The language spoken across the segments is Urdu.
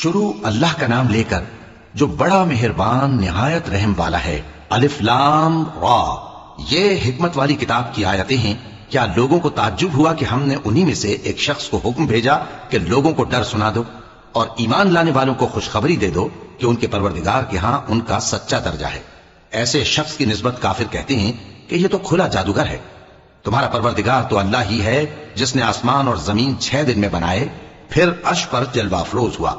شروع اللہ کا نام لے کر جو بڑا مہربان نہایت رحم والا ہے۔ الف لام را، یہ حکمت والی کتاب کی آیتیں ہیں۔ کیا لوگوں کو تعجب ہوا کہ ہم نے انہی میں سے ایک شخص کو حکم بھیجا کہ لوگوں کو ڈر سنا دو اور ایمان لانے والوں کو خوشخبری دے دو کہ ان کے پروردگار کے ہاں ان کا سچا درجہ ہے۔ ایسے شخص کی نسبت کافر کہتے ہیں کہ یہ تو کھلا جادوگر ہے۔ تمہارا پروردگار تو اللہ ہی ہے جس نے آسمان اور زمین 6 دن میں بنائے، پھر عرش پر جلوہ افروز ہوا۔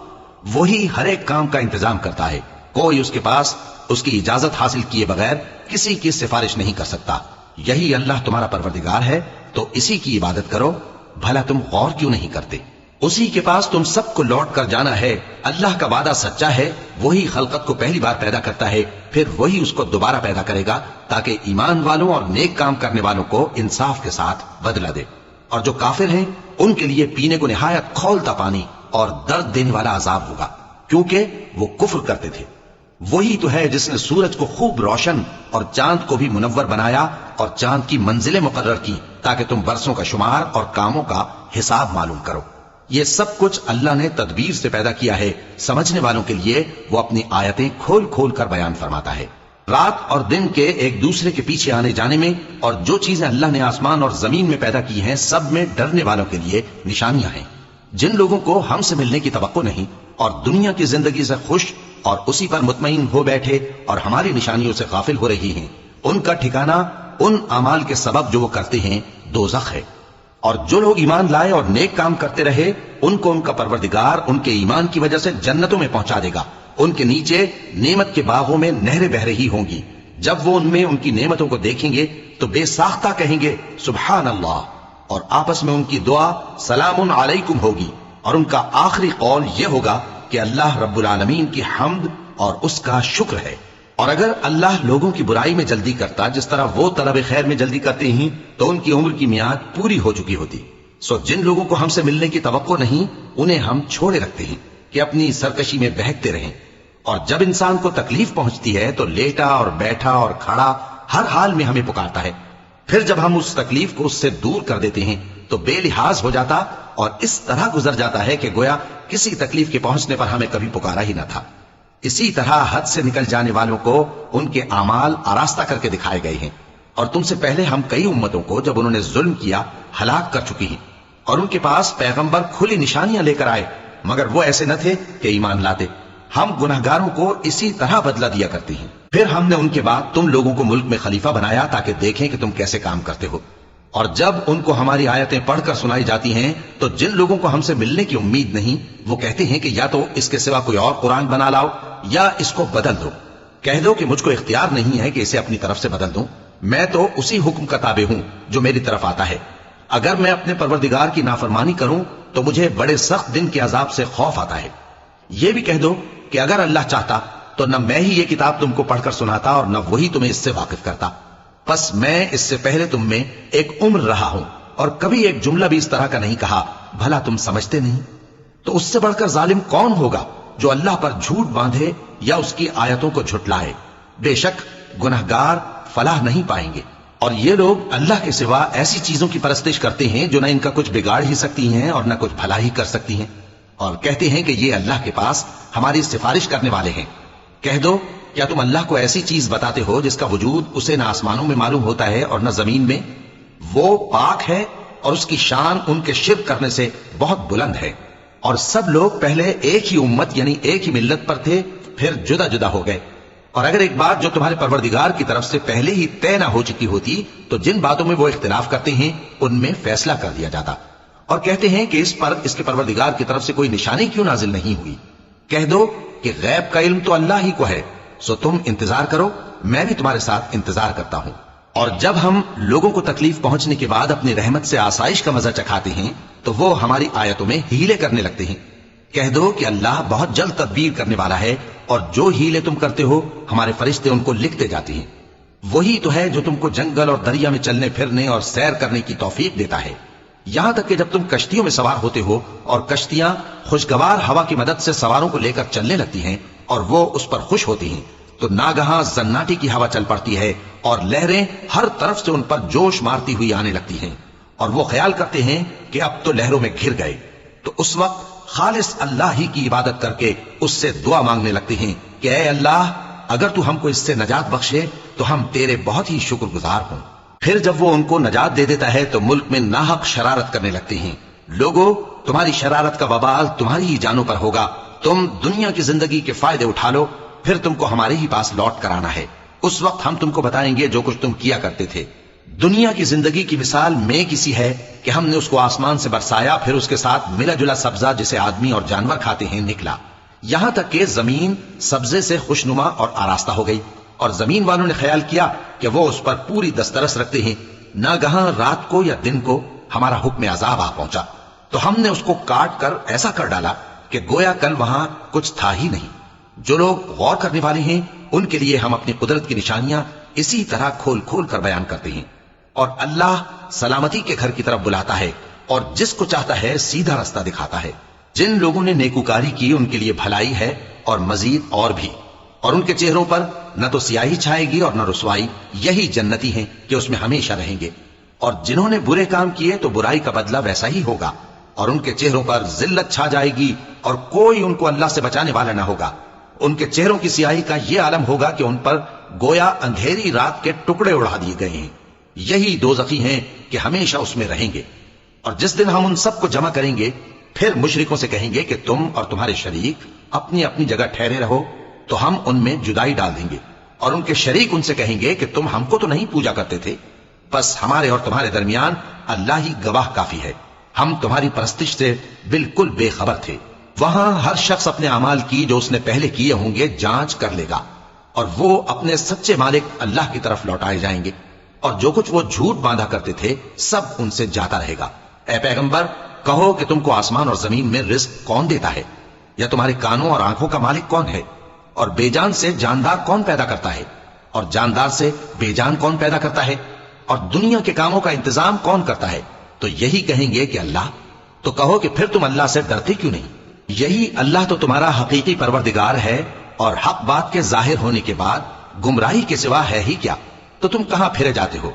وہی ہر ایک کام کا انتظام کرتا ہے، کوئی اس کے پاس اس کی اجازت حاصل کیے بغیر کسی کی سفارش نہیں کر سکتا۔ یہی اللہ تمہارا پروردگار ہے تو اسی کی عبادت کرو، بھلا تم غور کیوں نہیں کرتے؟ اسی کے پاس تم سب کو لوٹ کر جانا ہے۔ اللہ کا وعدہ سچا ہے، وہی خلقت کو پہلی بار پیدا کرتا ہے، پھر وہی اس کو دوبارہ پیدا کرے گا تاکہ ایمان والوں اور نیک کام کرنے والوں کو انصاف کے ساتھ بدلہ دے۔ اور جو کافر ہیں ان کے لیے پینے کو نہایت کھولتا پانی اور درد دینے والا عذاب ہوگا، کیونکہ وہ کفر کرتے تھے۔ وہی تو ہے جس نے سورج کو خوب روشن اور چاند کو بھی منور بنایا اور چاند کی منزلیں مقرر کی تاکہ تم برسوں کا شمار اور کاموں کا حساب معلوم کرو۔ یہ سب کچھ اللہ نے تدبیر سے پیدا کیا ہے، سمجھنے والوں کے لیے وہ اپنی آیتیں کھول کھول کر بیان فرماتا ہے۔ رات اور دن کے ایک دوسرے کے پیچھے آنے جانے میں اور جو چیزیں اللہ نے آسمان اور زمین میں پیدا کی ہیں سب میں ڈرنے والوں کے لیے نشانیاں ہیں۔ جن لوگوں کو ہم سے ملنے کی توقع نہیں اور دنیا کی زندگی سے خوش اور اسی پر مطمئن ہو بیٹھے اور ہماری نشانیوں سے غافل ہو رہی ہیں، ان کا ٹھکانہ ان اعمال کے سبب جو وہ کرتے ہیں دوزخ ہے۔ اور جو لوگ ایمان لائے اور نیک کام کرتے رہے ان کو ان کا پروردگار ان کے ایمان کی وجہ سے جنتوں میں پہنچا دے گا، ان کے نیچے نعمت کے باغوں میں نہریں بہہ رہی ہوں گی۔ جب وہ ان میں ان کی نعمتوں کو دیکھیں گے تو بے ساختہ کہیں گے سبحان اللہ، اور آپس میں ان کی دعا سلام علیکم ہوگی، اور ان کا آخری قول یہ ہوگا کہ اللہ رب العالمین کی حمد اور اس کا شکر ہے۔ اور اگر اللہ لوگوں کی برائی میں جلدی کرتا جس طرح وہ طلب خیر میں جلدی کرتے ہیں تو ان کی عمر کی میعاد پوری ہو چکی ہوتی۔ سو جن لوگوں کو ہم سے ملنے کی توقع نہیں انہیں ہم چھوڑے رکھتے ہیں کہ اپنی سرکشی میں بہکتے رہیں، اور جب انسان کو تکلیف پہنچتی ہے تو لیٹا اور بیٹھا اور کھڑا ہر حال میں ہمیں پکارتا ہے، پھر جب ہم اس تکلیف کو اس سے دور کر دیتے ہیں تو بے لحاظ ہو جاتا اور اس طرح گزر جاتا ہے کہ گویا کسی تکلیف کے پہنچنے پر ہمیں کبھی پکارا ہی نہ تھا۔ اسی طرح حد سے نکل جانے والوں کو ان کے اعمال آراستہ کر کے دکھائے گئے ہیں، اور تم سے پہلے ہم کئی امتوں کو جب انہوں نے ظلم کیا ہلاک کر چکی ہیں، اور ان کے پاس پیغمبر کھلی نشانیاں لے کر آئے مگر وہ ایسے نہ تھے کہ ایمان لاتے۔ ہم گناہگاروں کو اسی طرح بدلہ دیا کرتے ہیں۔ پھر ہم نے ان کے بعد تم لوگوں کو ملک میں خلیفہ بنایا تاکہ دیکھیں کہ تم کیسے کام کرتے ہو۔ اور جب ان کو ہماری آیتیں پڑھ کر سنائی جاتی ہیں تو جن لوگوں کو ہم سے ملنے کی امید نہیں وہ کہتے ہیں کہ یا تو اس کے سوا کوئی اور قرآن بنا لاؤ یا اس کو بدل دو۔ کہہ دو کہ مجھ کو اختیار نہیں ہے کہ اسے اپنی طرف سے بدل دوں، میں تو اسی حکم کا تابع ہوں جو میری طرف آتا ہے۔ اگر میں اپنے پروردگار کی نافرمانی کروں تو مجھے بڑے سخت دن کے عذاب سے خوف آتا ہے۔ یہ بھی کہہ دو کہ اگر اللہ چاہتا تو نہ میں ہی یہ کتاب تم کو پڑھ کر سناتا اور نہ وہی تمہیں اس سے واقف کرتا۔ پس میں اس سے پہلے تم میں ایک عمر رہا ہوں اور کبھی ایک جملہ بھی اس طرح کا نہیں کہا، بھلا تم سمجھتے نہیں؟ تو اس سے بڑھ کر ظالم کون ہوگا جو اللہ پر جھوٹ باندھے یا اس کی آیتوں کو جھٹلائے؟ بے شک گناہگار فلاح نہیں پائیں گے۔ اور یہ لوگ اللہ کے سوا ایسی چیزوں کی پرستش کرتے ہیں جو نہ ان کا کچھ بگاڑ ہی سکتی ہیں اور نہ کچھ بھلا ہی کر سکتی ہیں، اور کہتے ہیں کہ یہ اللہ کے پاس ہماری سفارش کرنے والے ہیں۔ کہہ دو کیا تم اللہ کو ایسی چیز بتاتے ہو جس کا وجود اسے نہ آسمانوں میں معلوم ہوتا ہے اور نہ زمین میں؟ وہ پاک ہے اور اس کی شان ان کے شرک کرنے سے بہت بلند ہے۔ اور سب لوگ پہلے ایک ہی امت یعنی ایک ہی ملت پر تھے، پھر جدا جدا ہو گئے۔ اور اگر ایک بات جو تمہارے پروردگار کی طرف سے پہلے ہی طے نہ ہو چکی ہوتی تو جن باتوں میں وہ اختلاف کرتے ہیں ان میں فیصلہ کر دیا جاتا۔ اور کہتے ہیں کہ اس پر اس کے پروردگار کی طرف سے کوئی نشانی کیوں نازل نہیں ہوئی؟ کہہ دو کہ غیب کا علم تو اللہ ہی کو ہے، سو تم انتظار کرو، میں بھی تمہارے ساتھ انتظار کرتا ہوں۔ اور جب ہم لوگوں کو تکلیف پہنچنے کے بعد اپنی رحمت سے آسائش کا مزہ چکھاتے ہیں تو وہ ہماری آیتوں میں ہیلے کرنے لگتے ہیں۔ کہہ دو کہ اللہ بہت جلد تدبیر کرنے والا ہے، اور جو ہیلے تم کرتے ہو ہمارے فرشتے ان کو لکھتے جاتے ہیں۔ وہی تو ہے جو تم کو جنگل اور دریا میں چلنے پھرنے اور سیر کرنے کی توفیق دیتا ہے، یہاں تک کہ جب تم کشتیوں میں سوار ہوتے ہو اور کشتیاں خوشگوار ہوا کی مدد سے سواروں کو لے کر چلنے لگتی ہیں اور وہ اس پر خوش ہوتی ہیں تو ناگہاں زناٹی کی ہوا چل پڑتی ہے اور لہریں ہر طرف سے ان پر جوش مارتی ہوئی آنے لگتی ہیں، اور وہ خیال کرتے ہیں کہ اب تو لہروں میں گھر گئے، تو اس وقت خالص اللہ ہی کی عبادت کر کے اس سے دعا مانگنے لگتے ہیں کہ اے اللہ اگر تو ہم کو اس سے نجات بخشے تو ہم تیرے بہت ہی شکر گزار ہوں۔ پھر جب وہ ان کو نجات دے دیتا ہے تو ملک میں ناحق شرارت کرنے لگتے ہیں۔ لوگوں، تمہاری شرارت کا وبال تمہاری ہی جانوں پر ہوگا۔ تم دنیا کی زندگی کے فائدے اٹھا لو، پھر تم کو ہمارے ہی پاس لوٹ کر آنا ہے۔ اس وقت ہم تم کو بتائیں گے جو کچھ تم کیا کرتے تھے۔ دنیا کی زندگی کی مثال میں کسی ہے کہ ہم نے اس کو آسمان سے برسایا، پھر اس کے ساتھ ملا جلا سبزہ جسے آدمی اور جانور کھاتے ہیں نکلا، یہاں تک کہ زمین سبزے سے خوشنما اور آراستہ ہو گئی، اور زمین والوں نے خیال کیا کہ وہ اس پر پوری دسترس رکھتے ہیں۔ ناگہاں رات کو یا دن کو ہمارا حکم عذاب آ پہنچا تو ہم نے اس کو کاٹ کر ایسا کر ڈالا کہ گویا کل وہاں کچھ تھا ہی نہیں۔ جو لوگ غور کرنے والے ہیں ان کے لیے ہم اپنی قدرت کی نشانیاں اسی طرح کھول کھول کر بیان کرتے ہیں۔ اور اللہ سلامتی کے گھر کی طرف بلاتا ہے اور جس کو چاہتا ہے سیدھا رستہ دکھاتا ہے۔ جن لوگوں نے نیکوکاری کی ان کے لیے بھلائی ہے اور مزید اور بھی، اور ان کے چہروں پر نہ تو سیاہی چھائے گی اور نہ رسوائی، یہی جنتی ہیں کہ اس میں ہمیشہ رہیں گے۔ اور جنہوں نے برے کام کیے تو برائی کا بدلہ ویسا ہی ہوگا، اور ان کے چہروں پر ذلت چھا جائے گی اور کوئی ان کو اللہ سے بچانے والا نہ ہوگا۔ ان کے چہروں کی سیاہی کا یہ عالم ہوگا کہ ان پر گویا اندھیری رات کے ٹکڑے اڑا دیے گئے ہیں۔ یہی دوزخی ہیں کہ ہمیشہ اس میں رہیں گے۔ اور جس دن ہم ان سب کو جمع کریں گے پھر مشرکوں سے کہیں گے کہ تم اور تمہارے شریک اپنی اپنی جگہ ٹھہرے رہو، تو ہم ان میں جدائی ڈال دیں گے، اور ان کے شریک ان سے کہیں گے کہ تم ہم کو تو نہیں پوجا کرتے تھے، بس ہمارے اور تمہارے درمیان اللہ ہی گواہ کافی ہے، ہم تمہاری پرستش سے بالکل بے خبر تھے۔ وہاں ہر شخص اپنے اعمال کی جو اس نے پہلے کیے ہوں گے جانچ کر لے گا، اور وہ اپنے سچے مالک اللہ کی طرف لوٹائے جائیں گے، اور جو کچھ وہ جھوٹ باندھا کرتے تھے سب ان سے جاتا رہے گا۔ اے پیغمبر، کہو کہ تم کو آسمان اور زمین میں رزق کون دیتا ہے، یا تمہارے کانوں اور آنکھوں کا مالک کون ہے، اور بے جان سے جاندار کون پیدا کرتا ہے، اور جاندار سے بے جان کون پیدا کرتا ہے، اور دنیا کے کاموں کا انتظام کون کرتا ہے؟ تو یہی کہیں گے کہ اللہ۔ تو کہو کہ پھر تم اللہ سے ڈرتے کیوں نہیں؟ یہی اللہ تو تمہارا حقیقی پروردگار ہے، اور حق بات کے ظاہر ہونے کے بعد گمراہی کے سوا ہے ہی کیا؟ تو تم کہاں پھرے جاتے ہو؟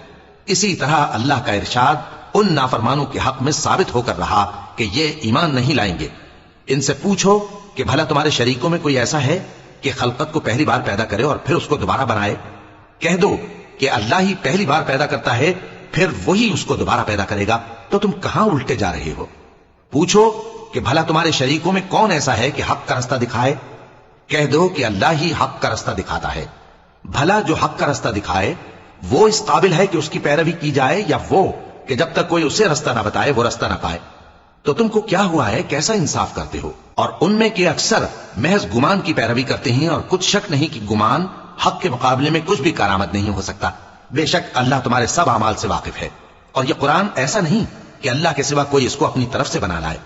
اسی طرح اللہ کا ارشاد ان نافرمانوں کے حق میں ثابت ہو کر رہا کہ یہ ایمان نہیں لائیں گے۔ ان سے پوچھو کہ بھلا تمہارے شریکوں میں کوئی ایسا ہے کہ خلقت کو پہلی بار پیدا کرے اور پھر اس کو دوبارہ بنائے؟ کہہ دو کہ اللہ ہی پہلی بار پیدا کرتا ہے، پھر وہی اس کو دوبارہ پیدا کرے گا، تو تم کہاں الٹے جا رہے ہو؟ پوچھو کہ بھلا تمہارے شریکوں میں کون ایسا ہے کہ حق کا رستہ دکھائے؟ کہہ دو کہ اللہ ہی حق کا رستہ دکھاتا ہے۔ بھلا جو حق کا رستہ دکھائے وہ اس قابل ہے کہ اس کی پیروی کی جائے، یا وہ کہ جب تک کوئی اسے رستہ نہ بتائے وہ رستہ نہ پائے؟ تو تم کو کیا ہوا ہے، کیسا انصاف کرتے ہو؟ اور ان میں کے اکثر محض گمان کی پیروی کرتے ہیں، اور کچھ شک نہیں کہ گمان حق کے مقابلے میں کچھ بھی کارآمد نہیں ہو سکتا۔ بے شک اللہ تمہارے سب اعمال سے واقف ہے، اور یہ قرآن ایسا نہیں کہ اللہ کے سوا کوئی اس کو اپنی طرف سے بنا لائے۔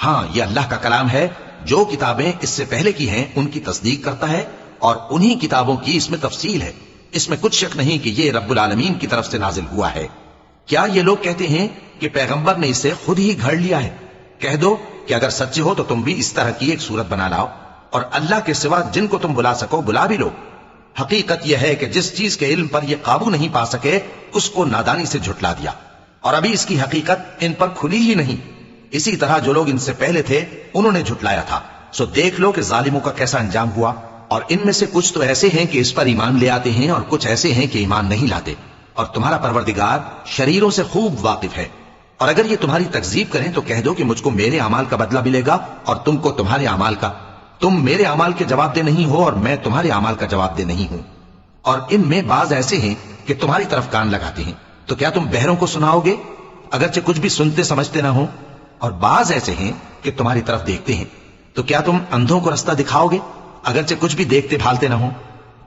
ہاں، یہ اللہ کا کلام ہے، جو کتابیں اس سے پہلے کی ہیں ان کی تصدیق کرتا ہے، اور انہی کتابوں کی اس میں تفصیل ہے۔ اس میں کچھ شک نہیں کہ یہ رب العالمین کی طرف سے نازل ہوا ہے۔ کیا یہ لوگ کہتے ہیں کہ پیغمبر نے اسے خود ہی گھڑ لیا ہے؟ کہہ دو کہ اگر سچے ہو تو تم بھی اس طرح کی ایک صورت بنا لاؤ، اور اللہ کے سوا جن کو تم بلا سکو بلا بھی لو۔ حقیقت یہ ہے کہ جس چیز کے علم پر یہ قابو نہیں پا سکے اس کو نادانی سے جھٹلا دیا، اور ابھی اس کی حقیقت ان پر کھلی ہی نہیں۔ اسی طرح جو لوگ ان سے پہلے تھے انہوں نے جھٹلایا تھا، سو دیکھ لو کہ ظالموں کا کیسا انجام ہوا۔ اور ان میں سے کچھ تو ایسے ہیں کہ اس پر ایمان لے آتے ہیں، اور کچھ ایسے ہیں کہ ایمان نہیں لاتے، اور تمہارا پروردگار شریروں سے خوب واقف ہے۔ اور اگر یہ تمہاری تکذیب کریں تو کہہ دو کہ مجھ کو میرے اعمال کا بدلہ ملے گا اور تم کو تمہارے اعمال کا۔ تم میرے اعمال کے جواب دہ نہیں ہو اور میں تمہارے اعمال کا جواب دہ نہیں ہوں۔ اور ان میں بعض ایسے ہیں کہ تمہاری طرف کان لگاتے ہیں، تو کیا تم بہروں کو سناؤ گے اگرچہ کچھ بھی سنتے سمجھتے نہ ہو؟ اور بعض ایسے ہیں کہ تمہاری طرف دیکھتے ہیں، تو کیا تم اندھوں کو رستہ دکھاؤ گے اگرچہ کچھ بھی دیکھتے بھالتے نہ ہو؟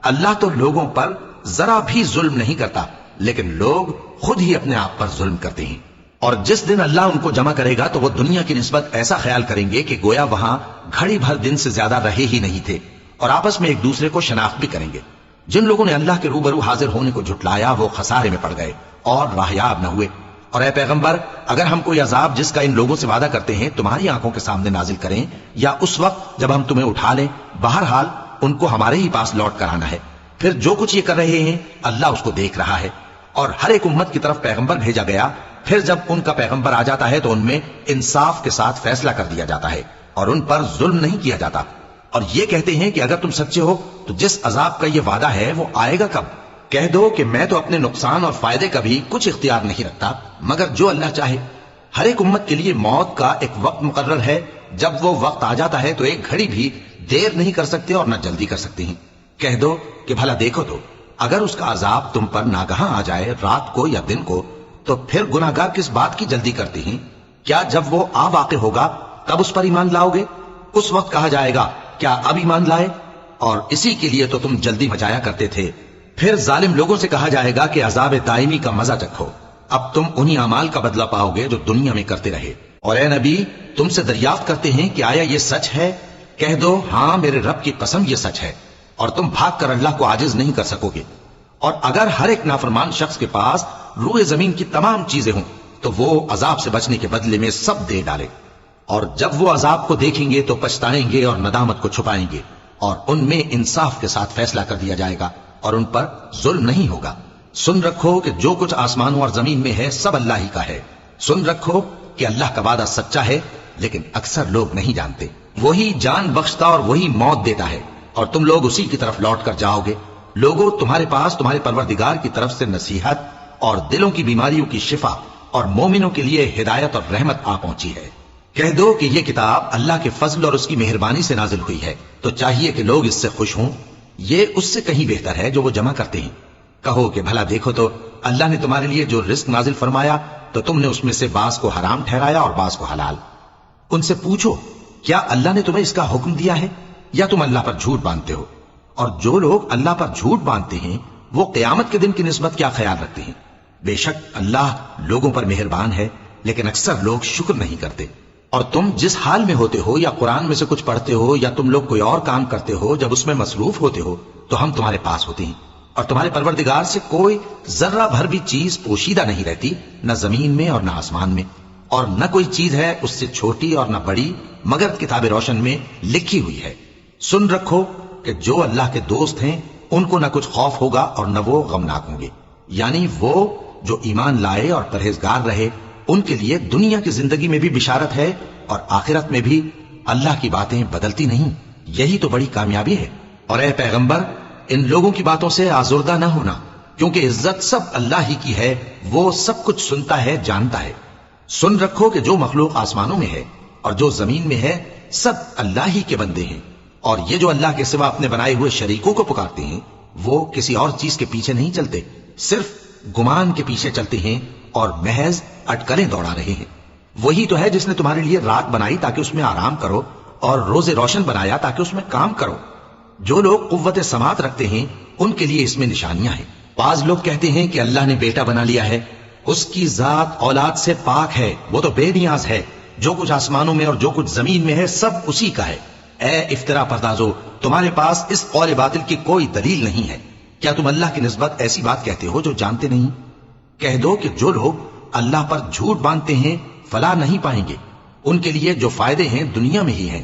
اللہ تو لوگوں پر ذرا بھی ظلم نہیں کرتا، لیکن لوگ خود ہی اپنے آپ پر ظلم کرتے ہیں۔ اور جس دن اللہ ان کو جمع کرے گا تو وہ دنیا کی نسبت ایسا خیال کریں گے کہ گویا وہاں گھڑی بھر دن سے زیادہ رہے ہی نہیں تھے، اور آپس میں ایک دوسرے کو شناخت بھی کریں گے۔ جن لوگوں نے اللہ کے روبرو حاضر ہونے کو جھٹلایا وہ خسارے میں پڑ گئے اور راہیاب نہ ہوئے۔ اور اے پیغمبر، اگر ہم کوئی عذاب جس کا ان لوگوں سے وعدہ کرتے ہیں تمہاری آنکھوں کے سامنے نازل کریں، یا اس وقت جب ہم تمہیں اٹھا لیں، بہرحال ان کو ہمارے ہی پاس لوٹ کر آنا ہے۔ پھر جو کچھ یہ کر رہے ہیں اللہ اس کو دیکھ رہا ہے۔ اور ہر ایک امت کی طرف پیغمبر بھیجا گیا، پھر جب ان کا پیغمبر آ جاتا ہے تو ان میں انصاف کے ساتھ فیصلہ کر دیا جاتا ہے، اور ان پر ظلم نہیں کیا جاتا، اور یہ کہتے ہیں کہ اگر تم سچے ہو تو جس عذاب کا یہ وعدہ ہے وہ آئے گا کب؟ کہہ دو کہ میں تو اپنے نقصان اور فائدے کا بھی کچھ اختیار نہیں رکھتا مگر جو اللہ چاہے۔ ہر ایک امت کے لیے موت کا ایک وقت مقرر ہے، جب وہ وقت آ جاتا ہے تو ایک گھڑی بھی دیر نہیں کر سکتے اور نہ جلدی کر سکتے ہیں۔ کہہ دو کہ بھلا دیکھو تو اگر اس کا عذاب تم پر ناگہاں آ جائے رات کو یا دن کو تو پھر گناہگار کس بات کی جلدی کرتے ہیں؟ کیا جب وہ آ واقع ہوگا تب اس پر ایمان لاؤ گے؟ اس وقت کہا جائے گا کیا اب ایمان لائے؟ اور اسی کے لیے تو تم جلدی مچایا کرتے تھے۔ پھر ظالم لوگوں سے کہا جائے گا کہ عذاب دائمی کا مزہ چکھو، اب تم انہی اعمال کا بدلہ پاؤ گے جو دنیا میں کرتے رہے۔ اور اے نبی تم سے دریافت کرتے ہیں کہ آیا یہ سچ ہے؟ کہہ دو ہاں میرے رب کی قسم یہ سچ ہے، اور تم بھاگ کر اللہ کو عاجز نہیں کر سکو گے۔ اور اگر ہر ایک نافرمان شخص کے پاس روئے زمین کی تمام چیزیں ہوں تو وہ عذاب سے بچنے کے بدلے میں سب دے ڈالے، اور جب وہ عذاب کو دیکھیں گے تو پچھتائیں گے اور ندامت کو چھپائیں گے، اور ان میں انصاف کے ساتھ فیصلہ کر دیا جائے گا اور ان پر ظلم نہیں ہوگا۔ سن رکھو کہ جو کچھ آسمانوں اور زمین میں ہے سب اللہ ہی کا ہے۔ سن رکھو کہ اللہ کا وعدہ سچا ہے لیکن اکثر لوگ نہیں جانتے۔ وہی جان بخشتا اور وہی موت دیتا ہے، اور تم لوگ اسی کی طرف لوٹ کر جاؤ گے۔ لوگوں تمہارے پاس تمہارے پروردگار کی طرف سے نصیحت اور دلوں کی بیماریوں کی شفا اور مومنوں کے لیے ہدایت اور رحمت آ پہنچی ہے۔ کہہ دو کہ یہ کتاب اللہ کے فضل اور اس کی مہربانی سے نازل ہوئی ہے، تو چاہیے کہ لوگ اس سے خوش ہوں، یہ اس سے کہیں بہتر ہے جو وہ جمع کرتے ہیں۔ کہو کہ بھلا دیکھو تو اللہ نے تمہارے لیے جو رزق نازل فرمایا تو تم نے اس میں سے بعض کو حرام ٹھہرایا اور بعض کو حلال۔ ان سے پوچھو کیا اللہ نے تمہیں اس کا حکم دیا ہے یا تم اللہ پر جھوٹ باندھتے ہو؟ اور جو لوگ اللہ پر جھوٹ باندھتے ہیں وہ قیامت کے دن کی نسبت کیا خیال رکھتے ہیں؟ بے شک اللہ لوگوں پر مہربان ہے لیکن اکثر لوگ شکر نہیں کرتے۔ اور تم جس حال میں ہوتے ہو یا قرآن میں سے کچھ پڑھتے ہو یا تم لوگ کوئی اور کام کرتے ہو، جب اس میں مصروف ہوتے ہو تو ہم تمہارے پاس ہوتے ہیں، اور تمہارے پروردگار سے کوئی ذرہ بھر بھی چیز پوشیدہ نہیں رہتی، نہ زمین میں اور نہ آسمان میں، اور نہ کوئی چیز ہے اس سے چھوٹی اور نہ بڑی مگر کتاب روشن میں لکھی ہوئی ہے۔ سن رکھو کہ جو اللہ کے دوست ہیں ان کو نہ کچھ خوف ہوگا اور نہ وہ غمناک ہوں گے، یعنی وہ جو ایمان لائے اور پرہیزگار رہے ان کے لیے دنیا کی زندگی میں بھی بشارت ہے اور آخرت میں بھی۔ اللہ کی باتیں بدلتی نہیں، یہی تو بڑی کامیابی ہے۔ اور اے پیغمبر ان لوگوں کی باتوں سے آزردہ نہ ہونا، کیونکہ عزت سب اللہ ہی کی ہے، وہ سب کچھ سنتا ہے جانتا ہے۔ سن رکھو کہ جو مخلوق آسمانوں میں ہے اور جو زمین میں ہے سب اللہ ہی کے بندے ہیں، اور یہ جو اللہ کے سوا اپنے بنائے ہوئے شریکوں کو پکارتے ہیں وہ کسی اور چیز کے پیچھے نہیں چلتے، صرف گمان کے پیچھے چلتے ہیں اور محض اٹکلیں دوڑا رہے ہیں۔ وہی تو ہے جس نے تمہارے لیے رات بنائی تاکہ اس میں آرام کرو اور روز روشن بنایا تاکہ اس میں کام کرو۔ جو لوگ قوت سماعت رکھتے ہیں ان کے لیے اس میں نشانیاں ہیں۔ بعض لوگ کہتے ہیں کہ اللہ نے بیٹا بنا لیا ہے، اس کی ذات اولاد سے پاک ہے، وہ تو بے نیاز ہے، جو کچھ آسمانوں میں اور جو کچھ زمین میں ہے سب اسی کا ہے۔ اے افترا پردازو تمہارے پاس اس قول باطل کی کوئی دلیل نہیں ہے، کیا تم اللہ کی نسبت ایسی بات کہتے ہو جو جانتے نہیں؟ کہہ دو کہ جو لوگ اللہ پر جھوٹ باندھتے ہیں فلاح نہیں پائیں گے، ان کے لیے جو فائدے ہیں دنیا میں ہی ہیں،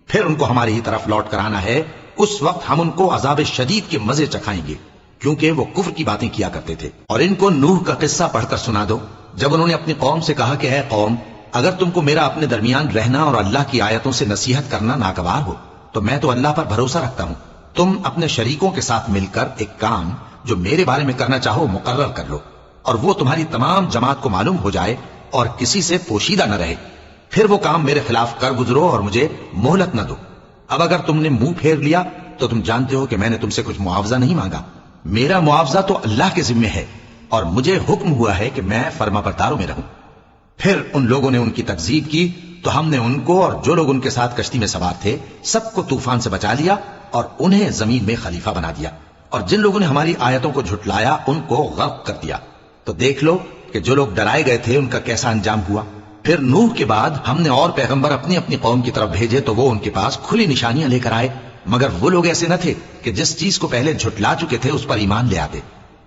پھر ان کو ہماری ہی طرف لوٹ کر آنا ہے، اس وقت ہم ان کو عذاب شدید کے مزے چکھائیں گے، کیونکہ وہ کفر کی باتیں کیا کرتے تھے۔ اور ان کو نوح کا قصہ پڑھ کر سنا دو، جب انہوں نے اپنی قوم سے کہا کہ اے قوم اگر تم کو میرا اپنے درمیان رہنا اور اللہ کی آیتوں سے نصیحت کرنا ناگوار ہو تو میں تو اللہ پر بھروسہ رکھتا ہوں، تم اپنے شریکوں کے ساتھ مل کر ایک کام جو میرے بارے میں کرنا چاہو مقرر کر لو، اور وہ تمہاری تمام جماعت کو معلوم ہو جائے اور کسی سے پوشیدہ نہ رہے، پھر وہ کام میرے خلاف کر گزرو اور مجھے مہلت نہ دو۔ اب اگر تم نے منہ پھیر لیا تو تم جانتے ہو کہ میں نے تم سے کچھ معاوضہ نہیں مانگا، میرا معاوضہ تو اللہ کے ذمہ ہے، اور مجھے حکم ہوا ہے کہ میں فرما برداروں میں رہوں۔ پھر ان لوگوں نے ان کی تکذیب کی تو ہم نے ان کو اور جو لوگ ان کے ساتھ کشتی میں سوار تھے سب کو طوفان سے بچا لیا اور انہیں زمین میں خلیفہ بنا دیا، اور جن لوگوں نے ہماری آیتوں کو جھٹلایا ان کو غرق کر دیا۔ تو دیکھ لو کہ جو لوگ ڈرائے گئے تھے ان کا کیسا انجام ہوا۔ پھر نوح کے بعد ہم نے اور پیغمبر اپنی اپنی قوم کی طرف بھیجے تو وہ ان کے پاس کھلی نشانیاں لے کر آئے، مگر وہ لوگ ایسے نہ تھے کہ جس چیز کو پہلے جھٹلا چکے تھے اس پر ایمان لے آتے۔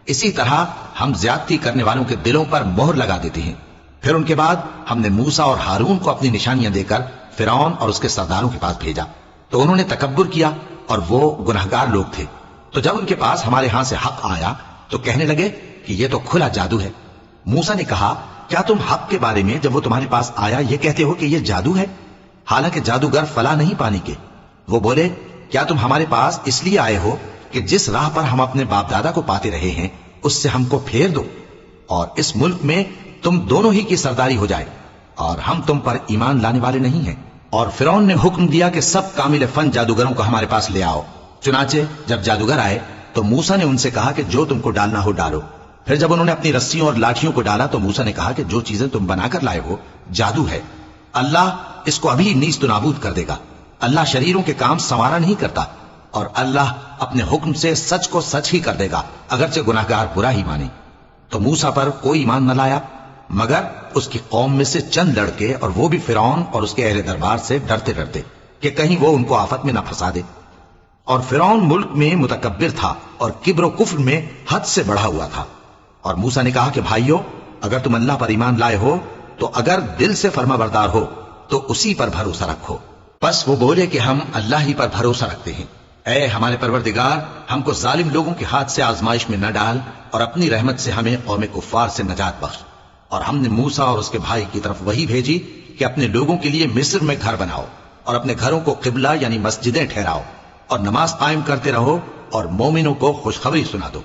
اسی طرح ہم زیادتی کرنے والوں کے دلوں پر مہر لگا دیتے ہیں۔ پھر ان کے بعد ہم نے موسیٰ اور ہارون کو اپنی نشانیاں دے کر فرعون اور اس کے سرداروں کے پاس بھیجا، تو انہوں نے تکبر کیا اور وہ گناہگار لوگ تھے۔ تو جب ان کے پاس ہمارے ہاں سے حق آیا تو کہنے لگے کہ یہ تو کھلا جادو ہے۔ موسیٰ نے کہا کیا تم حق کے بارے میں جب وہ تمہارے پاس آیا یہ کہتے ہو کہ یہ جادو ہے؟ حالانکہ جادوگر فلاح نہیں پانے کے۔ وہ بولے کیا تم ہمارے پاس اس لیے آئے ہو کہ جس راہ پر ہم اپنے باپ دادا کو پاتے رہے ہیں اس سے ہم کو پھیر دو اور اس ملک میں تم دونوں ہی کی سرداری ہو جائے، اور ہم تم پر ایمان لانے والے نہیں ہیں۔ اور فرعون نے حکم دیا کہ سب کامل فن جادوگروں کو ہمارے پاس لے آؤ۔ چنانچہ جب جادوگر آئے تو موسیٰ نے ان سے کہا کہ جو تم کو ڈالنا ہو ڈالو۔ پھر جب انہوں نے اپنی رسیوں اور لاٹھیوں کو ڈالا تو موسیٰ نے کہا کہ جو چیزیں تم بنا کر لائے ہو جادو ہے، اللہ اس کو ابھی نیست و نابود کر دے گا۔ اللہ شریروں کے کام سنوارا نہیں کرتا، اور اللہ اپنے حکم سے سچ کو سچ ہی کر دے گا اگرچہ گناہگار برا ہی مانے۔ تو موسیٰ پر کوئی ایمان نہ لایا مگر اس کی قوم میں سے چند لڑکے، اور وہ بھی فرعون اور اس کے اہل دربار سے ڈرتے ڈرتے کہ کہیں وہ ان کو آفت میں نہ پھنسا دے۔ اور فرعون ملک میں متکبر تھا اور کبر و کفر میں حد سے بڑھا ہوا تھا۔ اور موسیٰ نے کہا کہ بھائیو، اگر تم اللہ پر ایمان لائے ہو تو اگر دل سے فرما بردار ہو تو اسی پر بھروسہ رکھو۔ بس وہ بولے کہ ہم اللہ ہی پر بھروسہ رکھتے ہیں۔ اے ہمارے پروردگار، ہم کو ظالم لوگوں کے ہاتھ سے آزمائش میں نہ ڈال، اور اپنی رحمت سے ہمیں قوم کفار سے نجات بخش۔ اور ہم نے موسیٰ اور اس کے بھائی کی طرف وہی بھیجی کہ اپنے لوگوں کے لیے مصر میں گھر بناؤ، اور اپنے گھروں کو قبلہ یعنی مسجدیں ٹھہراؤ، اور نماز قائم کرتے رہو، اور مومنوں کو خوشخبری سنا دو۔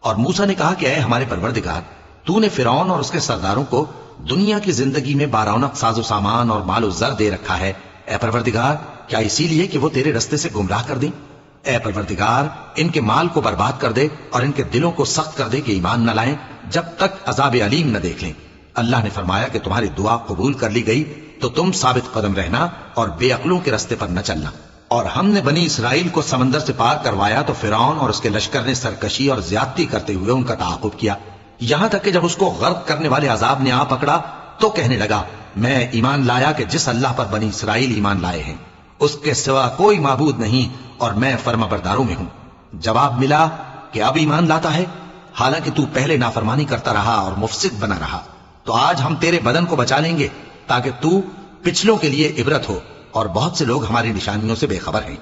اور موسیٰ نے کہا کہ اے ہمارے پروردگار، تو نے فرعون اور اس کے سرداروں کو دنیا کی زندگی میں بارونق ساز و سامان اور مال و زر دے رکھا ہے۔ اے پروردگار، کیا اسی لیے کہ وہ تیرے رستے سے گمراہ کر دیں؟ اے پروردگار، ان کے مال کو برباد کر دے اور ان کے دلوں کو سخت کر دے کہ ایمان نہ لائیں جب تک عذاب علیم نہ دیکھ لیں۔ اللہ نے فرمایا کہ تمہاری دعا قبول کر لی گئی تو تم ثابت قدم رہنا اور بے عقلوں کے رستے پر نہ چلنا۔ اور ہم نے بنی اسرائیل کو سمندر سے پار کروایا تو فرعون اور اس کے لشکر نے سرکشی اور زیادتی کرتے ہوئے ان کا تعاقب کیا، یہاں تک کہ جب اس کو غرق کرنے والے عذاب نے آ پکڑا تو کہنے لگا میں ایمان لایا کہ جس اللہ پر بنی اسرائیل ایمان لائے ہیں اس کے سوا کوئی معبود نہیں، اور میں فرما برداروں میں ہوں۔ جواب ملا کہ اب ایمان لاتا ہے، حالانکہ تو پہلے نافرمانی کرتا رہا اور مفسد بنا رہا۔ تو آج ہم تیرے بدن کو بچا لیں گے تاکہ تو پچھلوں کے لیے عبرت ہو، اور بہت سے لوگ ہماری نشانیوں سے بے خبر ہیں۔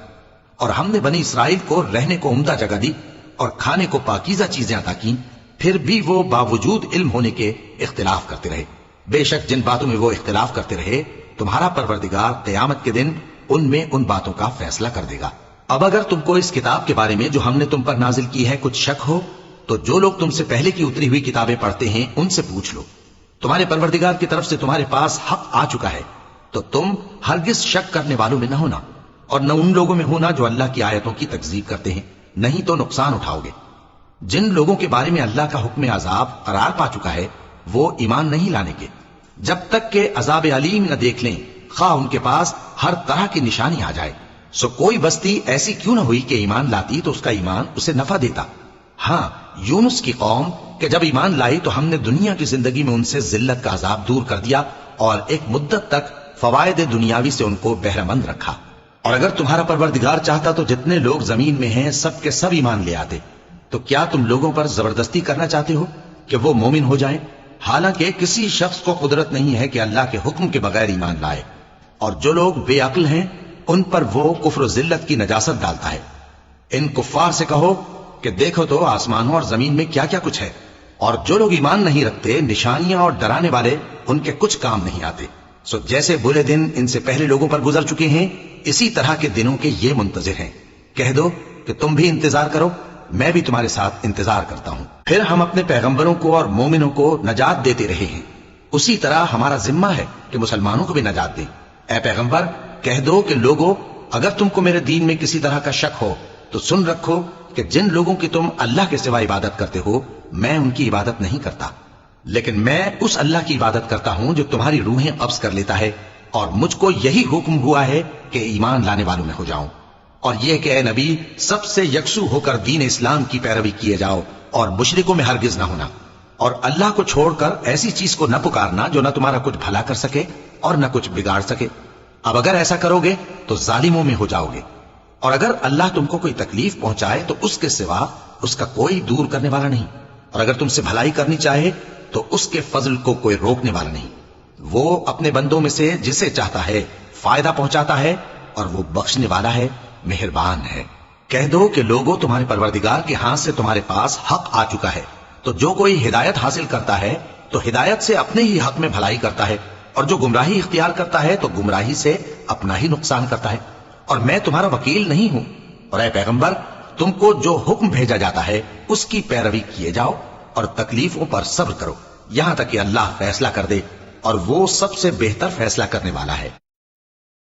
اور ہم نے بنی اسرائیل کو رہنے کو عمدہ جگہ دی اور کھانے کو پاکیزہ چیزیں عطا کیں، پھر بھی وہ باوجود علم ہونے کے اختلاف کرتے رہے۔ بے شک جن باتوں میں وہ اختلاف کرتے رہے تمہارا پروردگار قیامت کے دن ان میں ان باتوں کا فیصلہ کر دے گا۔ اب اگر تم کو اس کتاب کے بارے میں جو ہم نے تم پر نازل کی ہے کچھ شک ہو تو جو لوگ تم سے پہلے کی اتری ہوئی کتابیں پڑھتے ہیں ان سے پوچھ لو، تمہارے پروردگار کی طرف سے تمہارے پاس حق آ چکا ہے، تو تم ہرگز شک کرنے والوں میں نہ ہونا، اور نہ ان لوگوں میں ہونا جو اللہ کی آیتوں کی تکذیب کرتے ہیں، نہیں تو نقصان اٹھاؤ گے۔ جن لوگوں کے بارے میں اللہ کا حکم عذاب قرار پا چکا ہے وہ ایمان نہیں لانے کے جب تک کہ عذاب علیم نہ دیکھ لیں، خواہ ان کے پاس ہر طرح کی نشانی آ جائے۔ سو کوئی بستی ایسی کیوں نہ ہوئی کہ ایمان لاتی تو اس کا ایمان اسے نفع دیتا۔ ہاں، یونس کی قوم کہ جب ایمان لائی تو ہم نے دنیا کی زندگی میں ان سے ذلت کا عذاب دور کر دیا اور ایک مدت تک فوائد دنیاوی سے ان کو بہرہ مند رکھا۔ اور اگر تمہارا پروردگار چاہتا تو جتنے لوگ زمین میں ہیں سب کے سب ایمان لے آتے۔ تو کیا تم لوگوں پر زبردستی کرنا چاہتے ہو کہ وہ مومن ہو جائیں؟ حالانکہ کسی شخص کو قدرت نہیں ہے کہ اللہ کے حکم کے بغیر ایمان لائے، اور جو لوگ بے عقل ہیں ان پر وہ کفر و ذلت کی نجاست ڈالتا ہے۔ ان کفار سے کہو کہ دیکھو تو آسمانوں اور زمین میں کیا کیا کچھ ہے، اور جو لوگ ایمان نہیں رکھتے نشانیاں اور ڈرانے والے ان کے کچھ کام نہیں آتے۔ سو جیسے برے دن ان سے پہلے لوگوں پر گزر چکے ہیں اسی طرح کے دنوں کے یہ منتظر ہیں۔ کہہ دو کہ تم بھی انتظار کرو، میں بھی تمہارے ساتھ انتظار کرتا ہوں۔ پھر ہم اپنے پیغمبروں کو اور مومنوں کو نجات دیتے رہے ہیں، اسی طرح ہمارا ذمہ ہے کہ مسلمانوں کو بھی نجات دیں۔ اے پیغمبر، کہہ دو کہ لوگو، اگر تم کو میرے دین میں کسی طرح کا شک ہو تو سن رکھو کہ جن لوگوں کی تم اللہ کے سوا عبادت کرتے ہو میں ان کی عبادت نہیں کرتا، لیکن میں اس اللہ کی عبادت کرتا ہوں جو تمہاری روحیں قبض کر لیتا ہے، اور مجھ کو یہی حکم ہوا ہے کہ ایمان لانے والوں میں ہو جاؤں، اور یہ کہ اے نبی سب سے یکسو ہو کر دین اسلام کی پیروی کیے جاؤ اور مشرکوں میں ہرگز نہ ہونا، اور اللہ کو چھوڑ کر ایسی چیز کو نہ پکارنا جو نہ تمہارا کچھ بھلا کر سکے اور نہ کچھ بگاڑ سکے۔ اب اگر ایسا کرو گے تو ظالموں میں ہو جاؤ گے، اور اگر اللہ تم کو کوئی تکلیف پہنچائے تو اس کے سوا اس کا کوئی دور کرنے والا نہیں، اور اگر تم سے بھلائی کرنی چاہے تو اس کے فضل کو کوئی روکنے والا نہیں۔ وہ اپنے بندوں میں سے جسے چاہتا ہے فائدہ پہنچاتا ہے، اور وہ بخشنے والا ہے، مہربان ہے۔ کہہ دو کہ لوگوں، تمہارے پروردگار کے ہاتھ سے تمہارے پاس حق آ چکا ہے، تو جو کوئی ہدایت حاصل کرتا ہے تو ہدایت سے اپنے ہی حق میں بھلائی کرتا ہے، اور جو گمراہی اختیار کرتا ہے تو گمراہی سے اپنا ہی نقصان کرتا ہے، اور میں تمہارا وکیل نہیں ہوں۔ اور اے پیغمبر، تم کو جو حکم بھیجا جاتا ہے اس کی پیروی کیے جاؤ اور تکلیفوں پر صبر کرو، یہاں تک کہ اللہ فیصلہ کر دے، اور وہ سب سے بہتر فیصلہ کرنے والا ہے۔